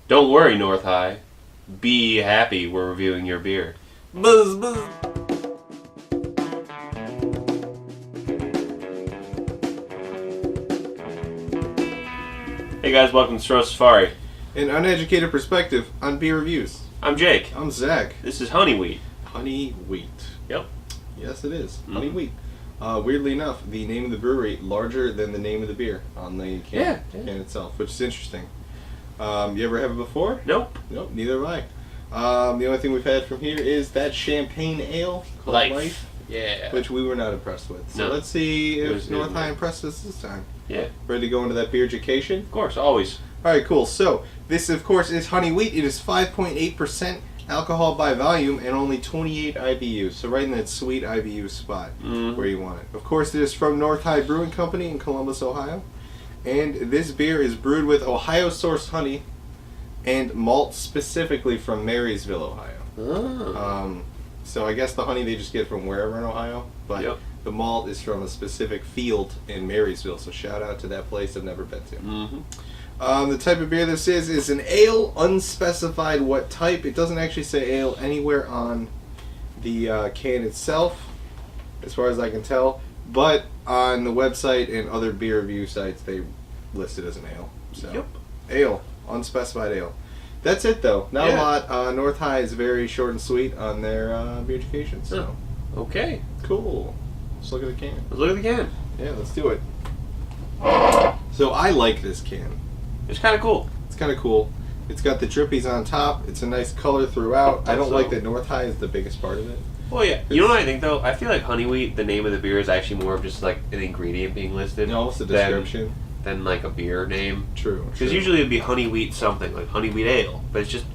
Don't worry, North High. Be happy we're reviewing your beer. Buzz, buzz. Hey guys, welcome to Cirrhosis Safari. An uneducated perspective on beer reviews. I'm Jake. I'm Zach. This is Honey Wheat. Honey Wheat. Yep. Yes, it is. Honey Wheat. Weirdly enough, the name of the brewery larger than the name of the beer on the can itself, which is interesting. You ever have it before? Nope. Nope, neither have I. The only thing we've had from here is that champagne ale called Life. Yeah. which we were not impressed with. So No. let's see if was North good. High impressed us this time. Yeah. Ready to go into that beer education? Of course, always. Alright, cool. So, this, of course, is Honey Wheat. It is 5.8% alcohol by volume and only 28 IBUs. So, right in that sweet IBU spot where you want it. Of course, it is from North High Brewing Company in Columbus, Ohio. And this beer is brewed with Ohio-sourced honey and malt specifically from Marysville, Ohio. Oh. So, I guess the honey they just get from wherever in Ohio. But the malt is from a specific field in Marysville. So, shout out to that place I've never been to. Mm-hmm. The type of beer this is an ale, unspecified what type. It doesn't actually say ale anywhere on the can itself, as far as I can tell. But on the website and other beer review sites, they list it as an ale. So, ale, unspecified ale. That's it though. Not a lot. North High is very short and sweet on their beer education. So, Okay. cool. Let's look at the can. Let's look at the can. Yeah, let's do it. So I like this can. It's kind of cool. It's kind of cool. It's got the drippies on top. It's a nice color throughout. I don't like that North High is the biggest part of it. Well, yeah. You know what I think, though? I feel like Honey Wheat, the name of the beer, is actually more of just like an ingredient being listed. No, it's the description. Than like a beer name. True. Because usually it'd be Honey Wheat something, like Honey Wheat Ale. But it's just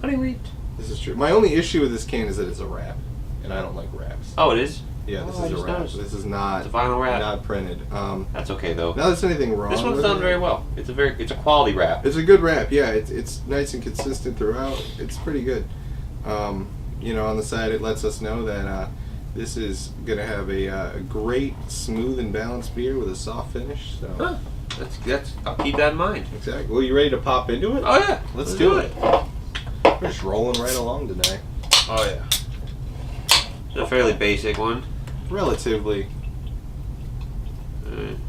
Honey Wheat. This is true. My only issue with this can is that it's a wrap. And I don't like wraps. Oh, it is? Yeah, this I is a just wrap. noticed. This is not It's a vinyl wrap. not printed. That's okay, though. Not that there's anything wrong This one's with done it. very well. It's a quality wrap. It's a good wrap, yeah. It's nice and consistent throughout. It's pretty good. You know, on the side it lets us know that this is going to have a great, smooth, and balanced beer with a soft finish. So Huh. That's. I'll keep that in mind. exactly. Well, you ready to pop into it? Oh yeah, Let's do it. We're just rolling right along today. Oh yeah. It's a fairly basic one. Relatively. I can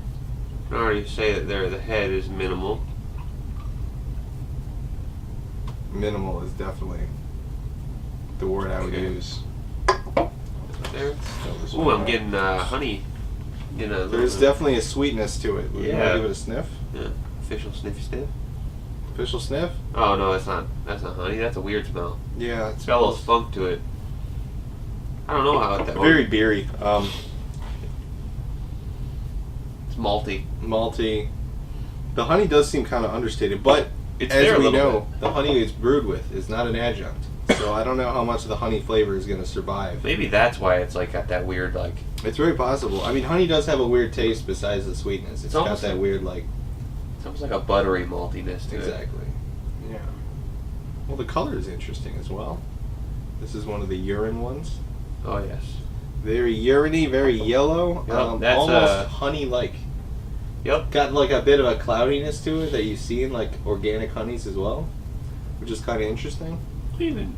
already say that the head is minimal. Minimal is definitely the word I would use. There. Ooh, I'm getting honey. There's definitely a sweetness to it. Would you want to give it a sniff? Yeah. Official sniffy sniff. Official sniff? Oh no, that's not honey. That's a weird smell. Yeah, It's got a little funk to it. I don't know how that very beery. It's malty. Malty. The honey does seem kind of understated, but It's there as a we little know, the honey it's brewed with is not an adjunct. So I don't know how much of the honey flavor is going to survive. Maybe that's why it's like got that weird like. It's very possible. I mean, honey does have a weird taste besides the sweetness. It's got almost that like- weird like. It's almost like a buttery maltiness to it. Exactly. Yeah. Well, the color is interesting as well. This is one of the urine ones. Oh yes. Very urine-y, very yellow. Yep, that's, almost honey-like. Yep. Got like a bit of a cloudiness to it that you see in like organic honeys as well, which is kind of interesting. Even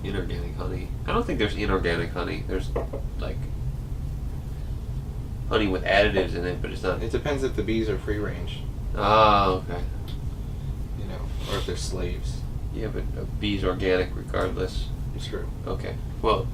inorganic honey. I don't think there's inorganic honey. There's like honey with additives in it, but it's not. It depends if the bees are free range, Oh, okay. you know, or if they're slaves. Yeah, but a bee's organic regardless. It's true. Okay. Well.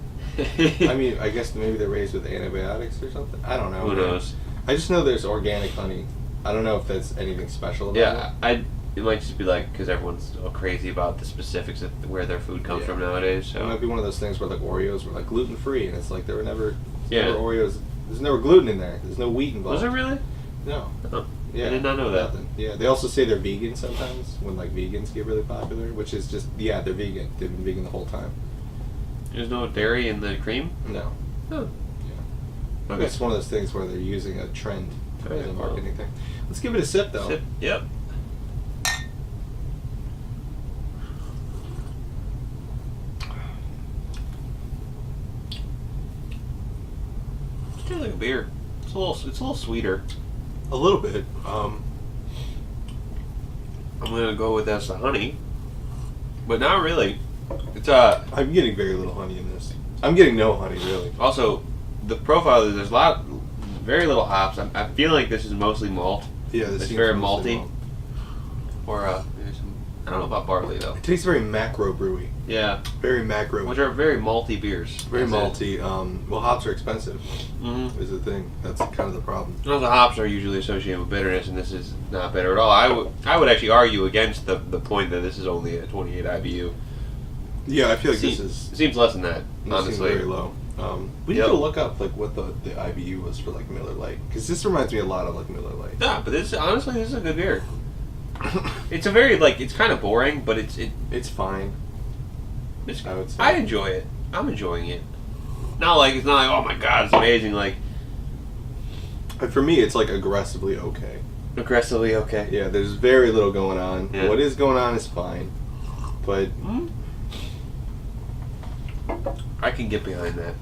I mean, I guess maybe they're raised with antibiotics or something. I don't know. Who knows? I just know there's organic honey. I don't know if that's anything special about it. It might just be like because everyone's all crazy about the specifics of where their food comes from nowadays. So It might be one of those things where like Oreos were like gluten free, and it's like there were never Yeah. Oreos. There's never gluten in there. There's no wheat involved. was it really? No. Oh, Yeah. I did not know that. Nothing. Yeah. They also say they're vegan sometimes when like vegans get really popular, which is just they're vegan. They've been vegan the whole time. There's no dairy in the cream. No. Oh. Yeah. Okay. It's one of those things where they're using a trend as Okay, a well. marketing thing. Let's give it a sip though. Sip. Yep. It's like a beer. It's a little sweeter. A little bit. I'm gonna go with that's the honey. but not really. It's I'm getting very little honey in this. I'm getting no honey really. also the profile. There's very little hops. I feel like this is mostly malt. Yeah, this It's seems very mostly malty. malt. Or maybe some. I don't know about barley though. It tastes very macro brewy. Yeah, Very macro. which are very malty beers. Very That's malty. Well, hops are expensive. Mm-hmm. Is the thing. That's kind of the problem. Well, the hops are usually associated with bitterness, and this is not bitter at all. I would actually argue against the point that this is only a 28 IBU. Yeah, I feel like Seems- this is It seems less than that, this honestly. seems very low. We need Yep. to look up like what the IBU was for like Miller Lite, because this reminds me a lot of like Miller Lite. Yeah, but this is a good beer. It's a very it's kind of boring, but it's It's fine. I would say. I enjoy it. I'm enjoying it. It's not like oh my god, it's amazing. Like For me, it's like aggressively okay. aggressively okay. Yeah, there's very little going on. Yeah. What is going on is fine, but I can get behind that.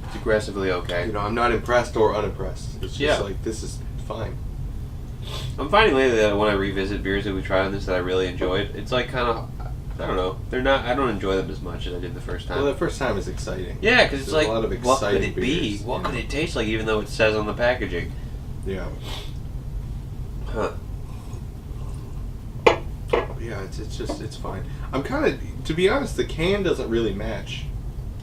It's aggressively okay. you know, I'm not impressed or unimpressed. It's just Yeah. like this is fine. I'm finding lately that when I revisit beers that we tried on this that I really enjoyed, it's like kind of I don't know. I don't enjoy them as much as I did the first time. Well, the first time is exciting. Yeah, because it's There's like, a lot of what could exciting it be? beers, What yeah. could it taste like, even though it says on the packaging? Yeah. Huh. Yeah, it's fine. I'm kind of, to be honest, the can doesn't really match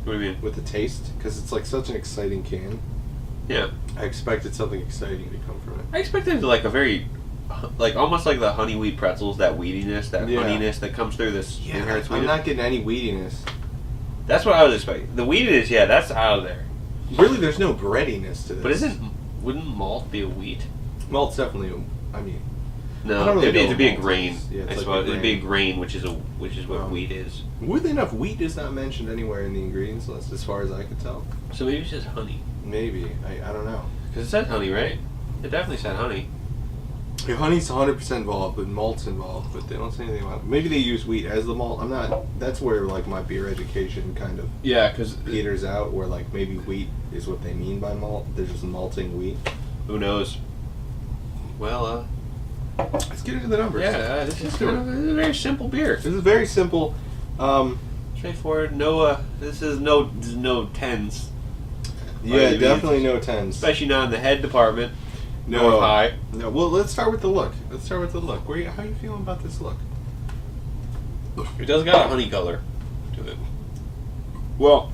What do you mean? with the taste because it's like such an exciting can. Yeah. I expected something exciting to come from it. I expected like a very, almost like the honey wheat pretzels, that weediness, that Yeah. honeyness that comes through this inherent I'm sweetness. not getting any weediness. That's what I was expecting. The weediness, yeah, that's out of there. Really, there's no breadiness to this. But wouldn't malt be a wheat? Malt's definitely. I mean, No, I don't really it'd know be a what malt grain. is. Yeah, it's I like suppose a it'd be a grain. grain, which is what wheat is. weirdly enough, wheat is not mentioned anywhere in the ingredients list, as far as I could tell. So maybe it's just honey. Maybe I don't know. Because it said honey, right? It definitely said honey. Yeah, honey's 100% involved, but malt's involved, but they don't say anything about it. Maybe they use wheat as the malt. I'm not. That's where like my beer education kind of Yeah, because peters out, where like maybe wheat is what they mean by malt. They're just malting wheat. who knows? Well, Let's get into the numbers. yeah, this is kind of a very simple beer. This is very simple. Straightforward. No, this is no tens. Yeah, By any definitely means. no tens. Especially not in the head department. No. Nor high. No. Well, let's start with the look. How are you feeling about this look? It does got a honey color to it. Well,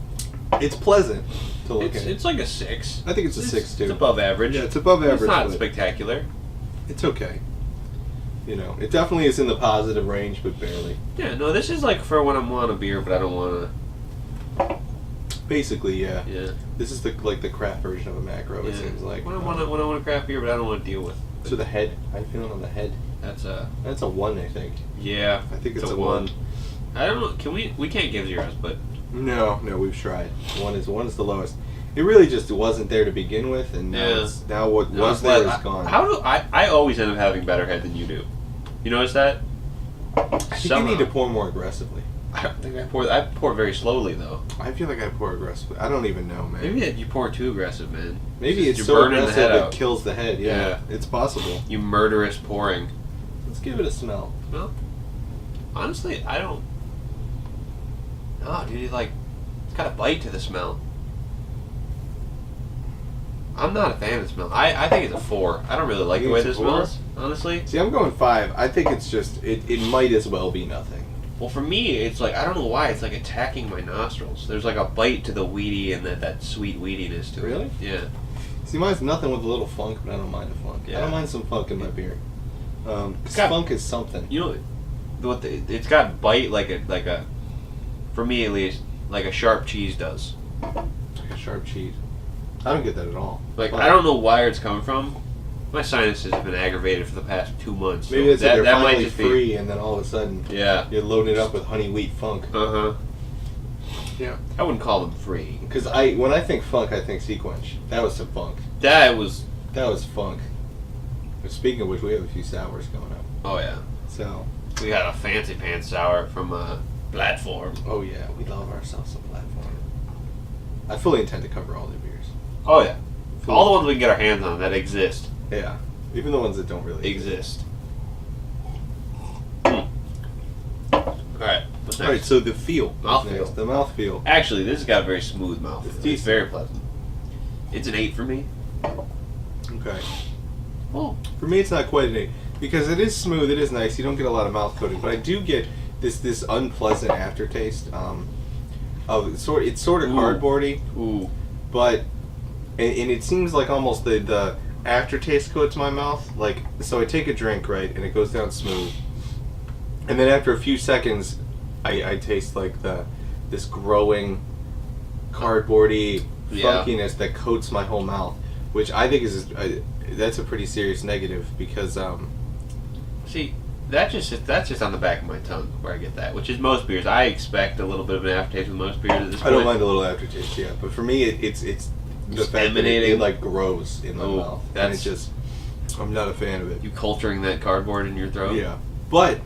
it's pleasant to look It's, at. it's like a 6. I think it's a 6 too. It's above average. Yeah, it's above average. It's not but spectacular. it's okay. You know, it definitely is in the positive range, but barely. Yeah, no, this is like for when I want a beer, but I don't want Basically, yeah. to. Yeah. This is the craft version of a macro. It Yeah. seems like. When I want a craft beer, but I don't want to deal with. So the head. How you feeling on the head? That's a. That's a 1, I think. Yeah. I think it's a 1. I don't know. Can we can't give zeros, but No, we've tried. One is the lowest. It really just wasn't there to begin with, and now what No, was there is but gone. How do I always end up having better head than you do? You notice that? I think you need to pour more aggressively. I don't think I pour very slowly though. I feel like I pour aggressively. I don't even know, man. Maybe you pour too aggressive, man. Maybe it's you're so burning the aggressive head it out. kills the head. Yeah, it's possible. You murderous pouring. Let's give it a smell. Well, honestly, I don't. No, dude, it's got a bite to the smell. I'm not a fan of the smell. I think it's a 4. I don't really like the way this smells, honestly. See, I'm going 5. I think it's just it might as well be nothing. Well, for me, it's like I don't know why it's like attacking my nostrils. There's like a bite to the weedy and that sweet weediness to it. Really? Yeah. See, mine's nothing with a little funk, but I don't mind the funk. Yeah. I don't mind some funk in my beer. It's got- Funk is something. You know, it's got bite like a, for me at least, like a sharp cheese does. Like a sharp cheese. I don't get that at all. Like I don't know where it's coming from. My sinuses have been aggravated for the past 2 months. Maybe it's that they're might finally just free, and then all of a sudden Yeah. you're loading it up with honey wheat funk. Uh huh. Yeah. I wouldn't call them free. Because when I think funk, I think Sequench. That was some funk. That was. That was funk. But speaking of which, we have a few sours coming up. Oh yeah. So. We got a fancy pants sour from Platform. Oh yeah, we love ourselves some platform. I fully intend to cover all their beers. Oh yeah. All the ones we can get our hands on that exist. Yeah. Even the ones that don't really Exist. Alright, let's What's next? All right, so the feel. Mouthfeel. The mouthfeel. Actually, this has got a very smooth mouth. It's It's decent. very pleasant. It's an 8 for me. Okay. Oh. For me, it's not quite an 8 because it is smooth. It is nice. You don't get a lot of mouth coating, but I do get this unpleasant aftertaste. It's sort of cardboardy, Ooh. but and it seems like almost the aftertaste coats my mouth. Like, so I take a drink, right, and it goes down smooth, and then after a few seconds, I taste like this growing cardboardy funkiness that coats my whole mouth, which I think that's a pretty serious negative because See, that's just on the back of my tongue where I get that, which is most beers. I expect a little bit of an aftertaste with most beers at this point. I don't mind a little aftertaste, yeah, but for me it's the fact that it like grows in my mouth, and it's just I'm not a fan of it. You culturing that cardboard in your throat. Yeah, but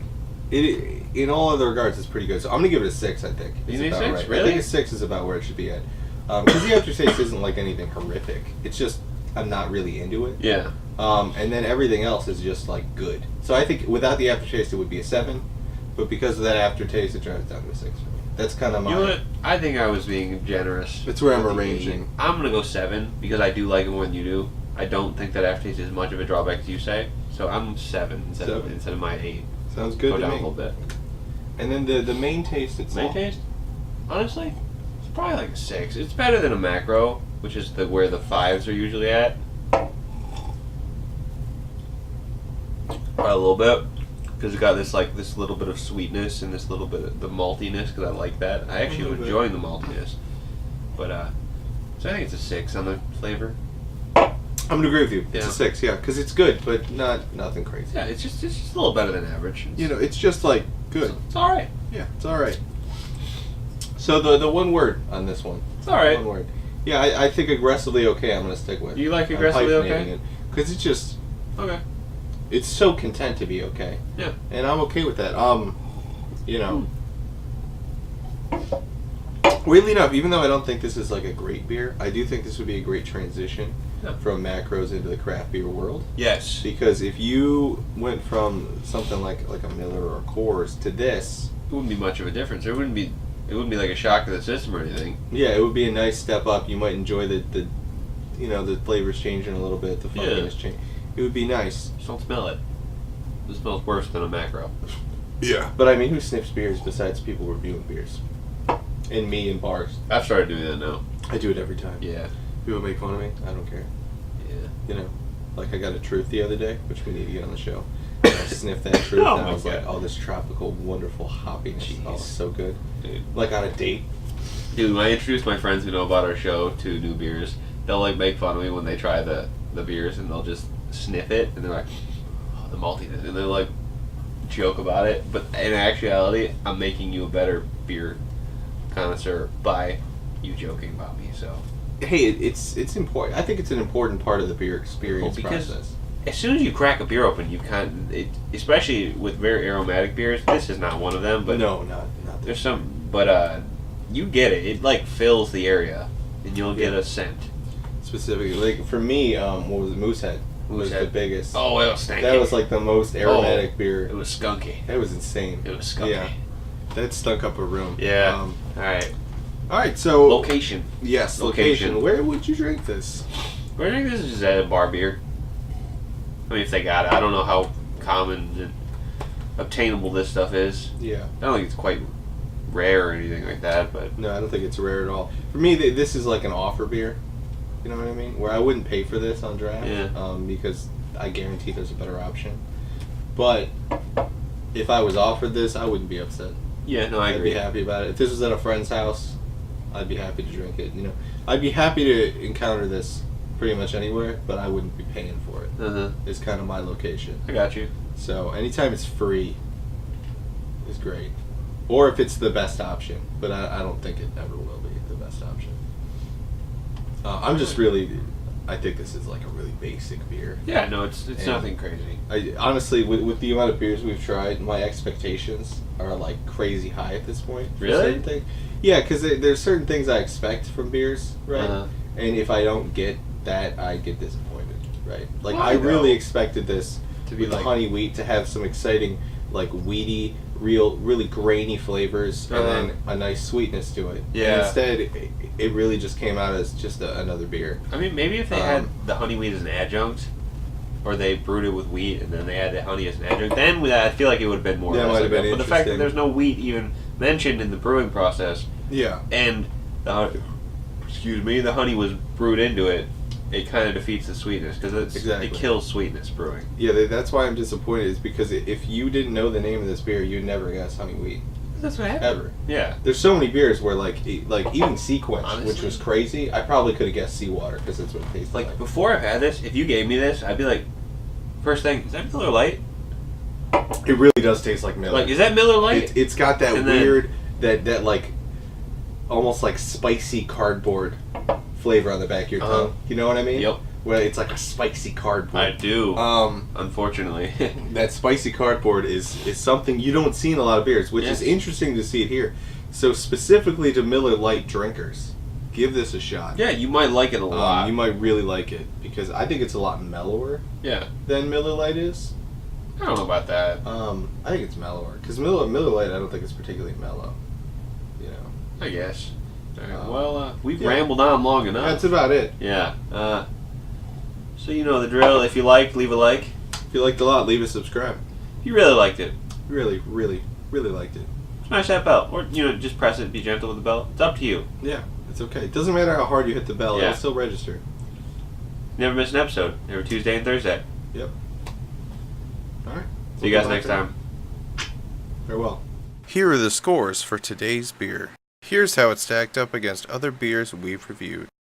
it in all other regards it's pretty good. So I'm gonna give it a 6. I think. You think about 6? Right. Really? I think a 6 is about where it should be at. Because the aftertaste isn't like anything horrific. It's just I'm not really into it. Yeah. And then everything else is just like good. So I think without the aftertaste it would be a 7, but because of that aftertaste it drives down to a 6 for me. That's kind of my. You know what? I think I was being generous. It's where I'm with the arranging. 8. I'm gonna go 7 because I do like it more than you do. I don't think that aftertaste is as much of a drawback as you say. So I'm 7 instead of my 8. Sounds good Go to down me. a little bit. And then the main taste itself. Main taste? Honestly, it's probably like a 6. It's better than a macro, which is where the 5s are usually at. Probably a little bit, because it got this little bit of sweetness and this little bit of the maltiness. Because I like that. I actually am enjoying the maltiness. But so I think it's a 6 on the flavor. I'm gonna agree with you. It's Yeah. a 6, yeah, because it's good, but nothing crazy. Yeah, it's just a little better than average. It's just like good. It's all right. Yeah, it's all right. So the one word on this one. It's all right. One word. Yeah, I think aggressively okay. I'm gonna stick with. You like aggressively okay? Because it's just Okay. it's so content to be okay. Yeah. And I'm okay with that. Weirdly enough, even though I don't think this is like a great beer, I do think this would be a great transition from macros into the craft beer world. Yes. Because if you went from something like a Miller or a Coors to this, It wouldn't be much of a difference. It wouldn't be like a shock to the system or anything. yeah, it would be a nice step up. You might enjoy the flavors changing a little bit, the funkiness change. It would be nice. Just don't smell it. It smells worse than a macro. Yeah. But I mean, who sniffs beers besides people reviewing beers? And me in bars. I've started doing that now. I do it every time. Yeah. People make fun of me. I don't care. Yeah. Like I got a Truth the other day, which we need to get on the show. And I sniffed that Truth Oh and I my was like, God. oh, this tropical, wonderful hoppiness. Jeez. Oh, it's so good. Dude. Like on a date. Dude, when I introduce my friends who know about our show to new beers, they'll like make fun of me when they try the beers and they'll just sniff it and they're like, oh, the maltiness, and they'll like joke about it. But in actuality, I'm making you a better beer connoisseur by you joking about me. So Hey, it's important. I think it's an important part of the beer experience process. As soon as you crack a beer open, you especially with very aromatic beers. This is not one of them, but No, not there's some. But you get it. It like fills the area, and you'll get a scent. specifically. Like for me, what was it? Moosehead was the biggest. Oh, it was stinky. That was like the most aromatic beer. It was skunky. That was insane. It was skunky. Yeah, that stunk up a room. Yeah. All right. So Location. Yes, Location. location. Where would you drink this? I think this is just a bar beer. I mean, if they got it, I don't know how common and obtainable this stuff is. Yeah. I don't think it's quite rare or anything like that, but No, I don't think it's rare at all. For me, this is like an offer beer. You know what I mean? Where I wouldn't pay for this on draft. Yeah. Because I guarantee there's a better option. But if I was offered this, I wouldn't be upset. yeah, no, I I'd agree. be happy about it. If this was at a friend's house, I'd be happy to drink it. I'd be happy to encounter this pretty much anywhere, but I wouldn't be paying for it. It's kind of my location. I got you. So anytime it's free is great. Or if it's the best option, but I don't think it ever will be the best option. I think this is like a really basic beer. Yeah, no, it's And nothing crazy. I honestly, with the amount of beers we've tried, my expectations are like crazy high at this point. for Really? certain things. Yeah, because there's certain things I expect from beers, right? Uh-huh. And if I don't get that, I get disappointed, right? Like Why, I really though? expected this To be with the like- honey wheat to have some exciting like weedy, really grainy flavors, and then a nice sweetness to it. Yeah. And instead, it really just came out as just another beer. I mean, maybe if they had the honey wheat as an adjunct, or they brewed it with wheat and then they had the honey as an adjunct, then I feel like it would have been more. Yeah, it might have been But the fact that there's no wheat even mentioned in the brewing process, and the honey was brewed into it, it kind of defeats the sweetness because it kills sweetness brewing. Yeah, that's why I'm disappointed. Is because if you didn't know the name of this beer, you'd never guess honey wheat. That's what happened. Ever. Yeah. There's so many beers where like even Sequence, Honestly, which was crazy, I probably could have guessed seawater because that's what it tastes like. Before I've had this, if you gave me this, I'd be like, first thing, is that Miller Lite? It really does taste like Miller. Like, is that Miller Lite? It's got that weird, that like, almost like spicy cardboard flavor on the back of your tongue. You know what I mean? Yep. Where it's like a spicy cardboard. I do. Unfortunately. That spicy cardboard is something you don't see in a lot of beers, which is interesting to see it here. So specifically to Miller Lite drinkers, give this a shot. Yeah, you might like it a lot. You might really like it, because I think it's a lot mellower than Miller Lite is. I don't know about that. I think it's mellower, because Miller Lite I don't think it's particularly mellow. You know. I guess. All right, we've rambled on long enough. That's about it. Yeah. So you know the drill. If you liked, leave a like. If you liked a lot, leave a subscribe. If you really liked it. Really, really, really liked it. Smash that bell. Or, just press it. Be gentle with the bell. It's up to you. Yeah, it's okay. It doesn't matter how hard you hit the bell. It'll still register. Never miss an episode. Every Tuesday and Thursday. Yep. All right. See you guys next time. Farewell. Here are the scores for today's beer. Here's how it stacked up against other beers we've reviewed.